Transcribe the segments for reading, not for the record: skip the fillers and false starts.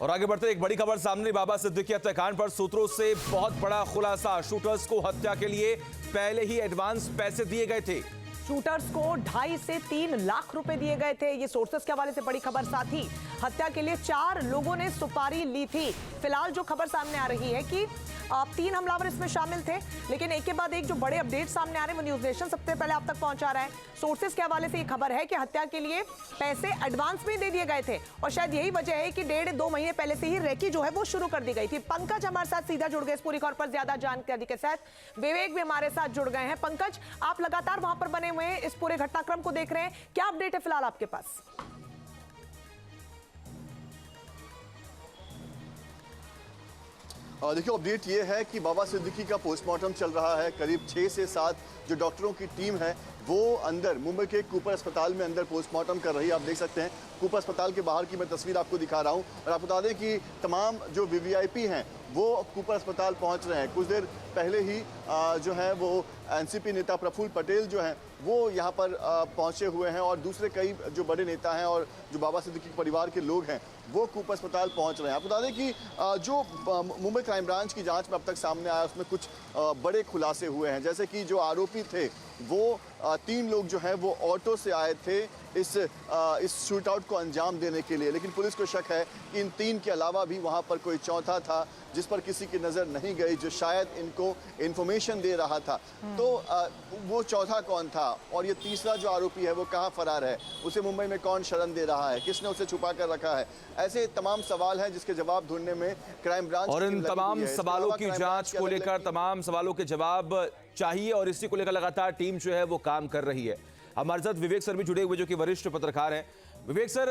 और आगे बढ़ते एक बड़ी खबर सामने। बाबा सिद्दीकी हत्याकांड पर सूत्रों से बहुत बड़ा खुलासा। शूटर्स को हत्या के लिए पहले ही एडवांस पैसे दिए गए थे। शूटर्स को 2.5 से 3 लाख रुपए दिए गए थे। ये सोर्सेस के हवाले से बड़ी खबर। साथ ही हत्या के लिए 4 लोगों ने सुपारी ली थी। फिलहाल जो खबर सामने आ रही है कि 3 हमलावर इसमें शामिल थे, लेकिन एक के बाद एक जो बड़े अपडेट सामने आ रहे हैं वो न्यूज नेशन सबसे पहले आप तक पहुंचा रहा है। सोर्सेस के हवाले से ये खबर है कि हत्या के लिए पैसे एडवांस में दे दिए गए थे और शायद यही वजह है कि 1.5-2 महीने पहले से ही रेकी जो है वो शुरू कर दी गई थी। पंकज हमारे साथ सीधा जुड़ गए इस पूरी खबर पर ज्यादा जानकारी के साथ। विवेक भी हमारे साथ जुड़ गए हैं। पंकज, आप लगातार वहां पर बने हुए हैं, इस पूरे घटनाक्रम को देख रहे हैं, क्या अपडेट है फिलहाल आपके पास? देखिए, अपडेट ये है कि बाबा सिद्दीकी का पोस्टमार्टम चल रहा है। करीब 6 से 7 जो डॉक्टरों की टीम है वो अंदर मुंबई के कूपर अस्पताल में अंदर पोस्टमार्टम कर रही है। आप देख सकते हैं कूपर अस्पताल के बाहर की मैं तस्वीर आपको दिखा रहा हूं। और आपको बता दें कि तमाम जो वीवीआईपी हैं वो कूपर अस्पताल पहुंच रहे हैं। कुछ देर पहले ही जो है वो एनसीपी नेता प्रफुल्ल पटेल जो हैं वो यहाँ पर पहुंचे हुए हैं और दूसरे कई जो बड़े नेता हैं और जो बाबा सिद्दीकी परिवार के लोग हैं वो कूपर अस्पताल पहुंच रहे हैं। आपको बता दें कि जो मुंबई क्राइम ब्रांच की जांच में अब तक सामने आया उसमें कुछ बड़े खुलासे हुए हैं। जैसे कि जो आरोपी थे वो 3 लोग जो हैं वो ऑटो से आए थे इस शूटआउट को अंजाम देने के लिए, लेकिन पुलिस को शक है कि इन 3 के अलावा भी वहां पर कोई चौथा था जिस पर किसी की नज़र नहीं गई, जो शायद इनको इन्फॉर्मेशन दे रहा था। तो वो चौथा कौन था और ये तीसरा जो आरोपी है वो कहाँ फरार है, उसे मुंबई में कौन शरण दे रहा है, किसने उसे छुपा कर रखा है, ऐसे तमाम सवाल हैं जिसके जवाब ढूंढने में क्राइम ब्रांच और इन तमाम सवालों की जांच को लेकर तमाम सवालों के जवाब चाहिए और इसी को लेकर लगातार टीम जो है वो काम कर रही है। हमारे साथ विवेक सर भी जुड़े हुए जो कि वरिष्ठ पत्रकार हैं। विवेक सर,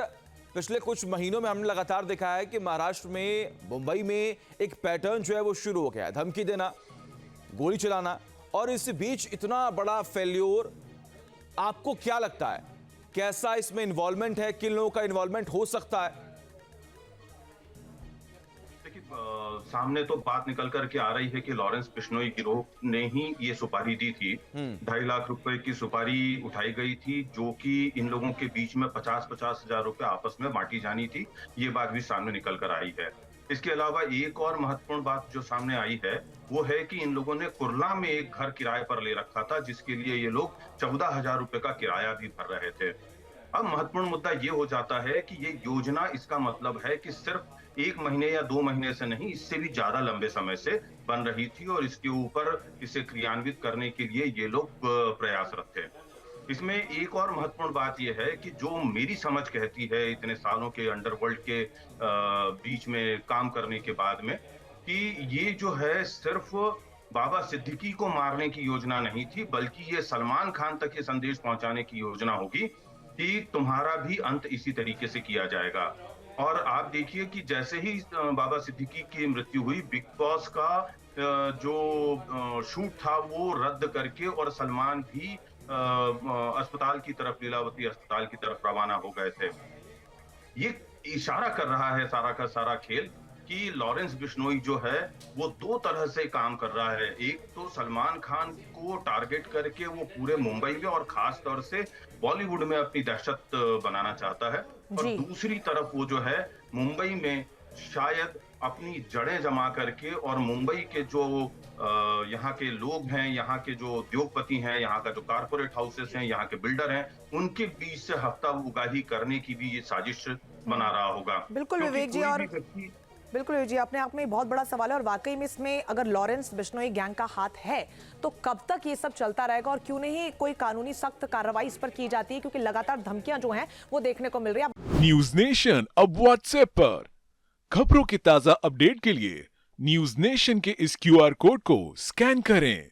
पिछले कुछ महीनों में हमने लगातार देखा है कि महाराष्ट्र में, मुंबई में एक पैटर्न जो है वो शुरू हो गया है, धमकी देना, गोली चलाना, और इस बीच इतना बड़ा फेल्योर। आपको क्या लगता है कैसा इसमें इन्वॉल्वमेंट है, किन लोगों का इन्वॉल्वमेंट हो सकता है? सामने तो बात निकल कर के आ रही है कि लॉरेंस बिश्नोई गिरोह ने ही ये सुपारी दी थी। 2.5 लाख रुपए की सुपारी उठाई गई थी जो कि इन लोगों के बीच में 50-50 हजार रुपए आपस में बांटी जानी थी। ये बात भी सामने निकल कर आई है। इसके अलावा एक और महत्वपूर्ण बात जो सामने आई है वो है कि इन लोगों ने कुर्ला में एक घर किराए पर ले रखा था जिसके लिए ये लोग 14,000 रुपए का किराया भी भर रहे थे। अब महत्वपूर्ण मुद्दा ये हो जाता है कि ये योजना, इसका मतलब है कि सिर्फ 1 महीने या 2 महीने से नहीं, इससे भी ज्यादा लंबे समय से बन रही थी और इसके ऊपर इसे क्रियान्वित करने के लिए ये लोग प्रयासरत थे। इसमें एक और महत्वपूर्ण बात यह है कि जो मेरी समझ कहती है इतने सालों के अंडरवर्ल्ड के बीच में काम करने के बाद में, कि ये जो है सिर्फ बाबा सिद्दीकी को मारने की योजना नहीं थी, बल्कि ये सलमान खान तक ये संदेश पहुंचाने की योजना होगी कि तुम्हारा भी अंत इसी तरीके से किया जाएगा। और आप देखिए कि जैसे ही बाबा सिद्दीकी की मृत्यु हुई, बिग बॉस का जो शूट था वो रद्द करके और सलमान भी अस्पताल की तरफ, लीलावती अस्पताल की तरफ रवाना हो गए थे। ये इशारा कर रहा है सारा का सारा खेल कि लॉरेंस बिश्नोई जो है वो 2 तरह से काम कर रहा है। एक तो सलमान खान को टारगेट करके वो पूरे मुंबई में और खास तौर से बॉलीवुड में अपनी दहशत बनाना चाहता है, और दूसरी तरफ वो जो है मुंबई में शायद अपनी जड़ें जमा करके और मुंबई के जो यहाँ के लोग हैं, यहाँ के जो उद्योगपति हैं, यहाँ का जो कारपोरेट हाउसेस हैं, यहाँ के बिल्डर हैं, उनके बीच से हफ्ता उगाही करने की भी ये साजिश बना रहा होगा। बिल्कुल विवेक जी, और बिल्कुल विवेक जी, अपने आप में बहुत बड़ा सवाल है और वाकई में इसमें अगर लॉरेंस बिश्नोई गैंग का हाथ है तो कब तक ये सब चलता रहेगा और क्यों नहीं कोई कानूनी सख्त कार्रवाई इस पर की जाती है, क्योंकि लगातार धमकियां जो हैं वो देखने को मिल रही है। न्यूज नेशन अब व्हाट्सएप पर खबरों की ताजा अपडेट के लिए न्यूज नेशन के इस QR कोड को स्कैन करें।